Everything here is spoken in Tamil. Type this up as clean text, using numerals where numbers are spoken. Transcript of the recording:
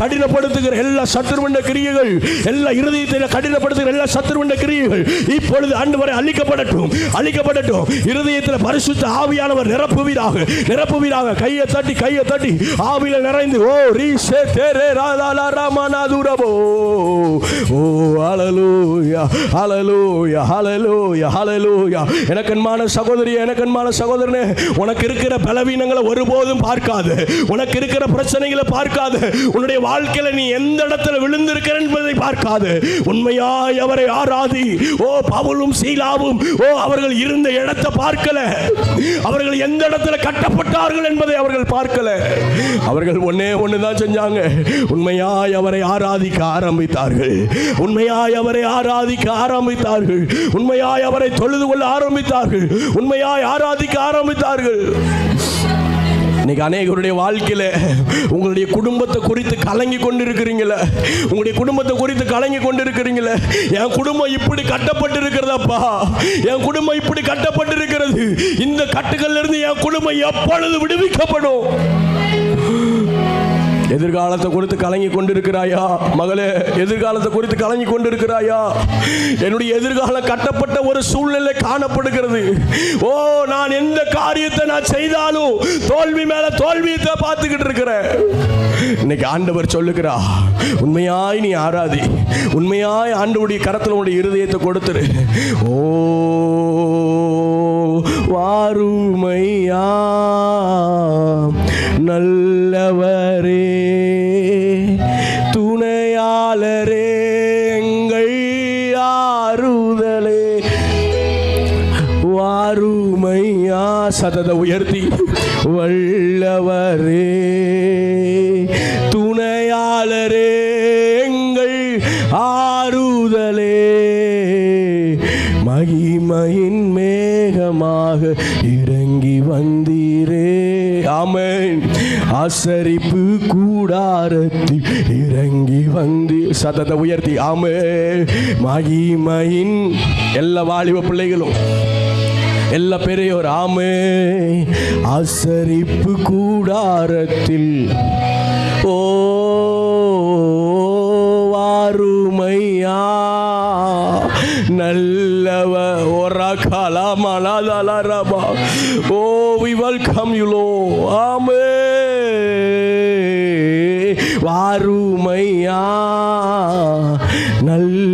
கடினப்படுத்துகிற எல்லா சத்துருவின் கிரியைகள், எல்லா இருதயத்தை கடினப்படுத்துகிற எல்லா சத்துருவின் கிரியைகள் இப்பொழுது ஆண்டவரே அழிக்கப்படட்டும், அழிக்கப்படட்டும். இருதயத்தில் பரிசுத்த ஆவியானவர் நிரப்புவீராக. கையை தட்டி ஆவியில நிறைந்து ஓ ரீசே தேரே ராதா ராமநாதுரபோ ஓ ஹல்லேலூயா ஹல்லேலூயா ஹல்லேலூயா ஹல்லேலூயா. எனக்கன்மான சகோதரியே, எனக்கன்மான சகோதரனே, உனக்கு இருக்கிற பலவீனங்களை ஒருபோதும் பார்க்காது, உனக்கு இருக்கிற பிரச்சனைகளை பார்க்காது, உன்னுடைய வாழ்க்கையில நீ எந்த இடத்துல விழுந்திருக்கிற என்பதை பார்க்காது. உண்மையாய் அவரை ஆராதி. ஓ பவுலும் சீலாவும் அவர்கள் இருந்த இடத்தை பார்க்கல, அவர்கள் எந்த இடத்துல கட்டப்பட்டார்கள் என்பதை அவர்கள் பார்க்கல. அவர்கள் ஒண்ணுதான் செஞ்சாங்க, உண்மையாய் அவரை ஆராதிக்க ஆரம்பித்தார்கள், உண்மையாய் அவரை ஆராதிக்க ஆரம்பித்தார்கள், உண்மையாய் அவரை தொழுது கொள்ள ஆரம்பித்தார்கள், உண்மையாய் ஆராதிக்க ஆரம்பித்தார்கள். இன்னைக்கு அநேகருடைய வாழ்க்கையில உங்களுடைய குடும்பத்தை குறித்து கலங்கி கொண்டிருக்கிறீங்களே, உங்களுடைய குடும்பத்தை குறித்து கலங்கி கொண்டிருக்கிறீங்களே. என் குடும்பம் இப்படி கட்டப்பட்டு இருக்கிறதப்பா, என் குடும்பம் இப்படி கட்டப்பட்டு இருக்கிறது, இந்த கட்டுகள்ல இருந்து என் குடும்பம் எப்பொழுது விடுவிக்கப்படும்? எதிர்காலத்தை குறித்து கலங்கி கொண்டிருக்கிறாயா மகளே? எதிர்காலத்தை குறித்து கலங்கி கொண்டிருக்கிறாயா? என்னுடைய எதிர்காலம் கட்டப்பட்ட ஒரு சூழ்நிலை காணப்படுகிறது. ஓ நான் எந்த காரியத்தை நான் செய்தாலும் தோல்வி மேல தோல்வியை பார்த்துக்கிட்டு இருக்கிறேன். இன்னைக்கு ஆண்டவர் சொல்லுகிறா, உண்மையாய் நீ ஆராதி, உண்மையாய் ஆண்டவருடைய கரத்தில் உன்னுடைய இருதயத்தை கொடுத்துரு. ஓ வாருமையா நல்லவரே, துணையாளரே, எங்கள் ஆறுதலே, வாருமையா சதத உயர்த்தி, வல்லவரே, துணையாளரே, எங்கள் ஆறுதலே, மகிமையின் மேகமாக இறங்கி வந்தீரே. ஆமென். ஆசரிப்பு கூடாரத்தில் இறங்கி வந்து சதத உயர்த்தி. ஆமென். மகிமையின் எல்லா வாலிப பிள்ளைகளும், எல்லா பெரியோர் ஆமே, ஆசரிப்பு கூடாரத்தில் ஓ வாருமையா நல்லவ ஒரு காலமாலாதலரபா. ஓ we welcome you Lord. ஆமே வாருமையா நல்ல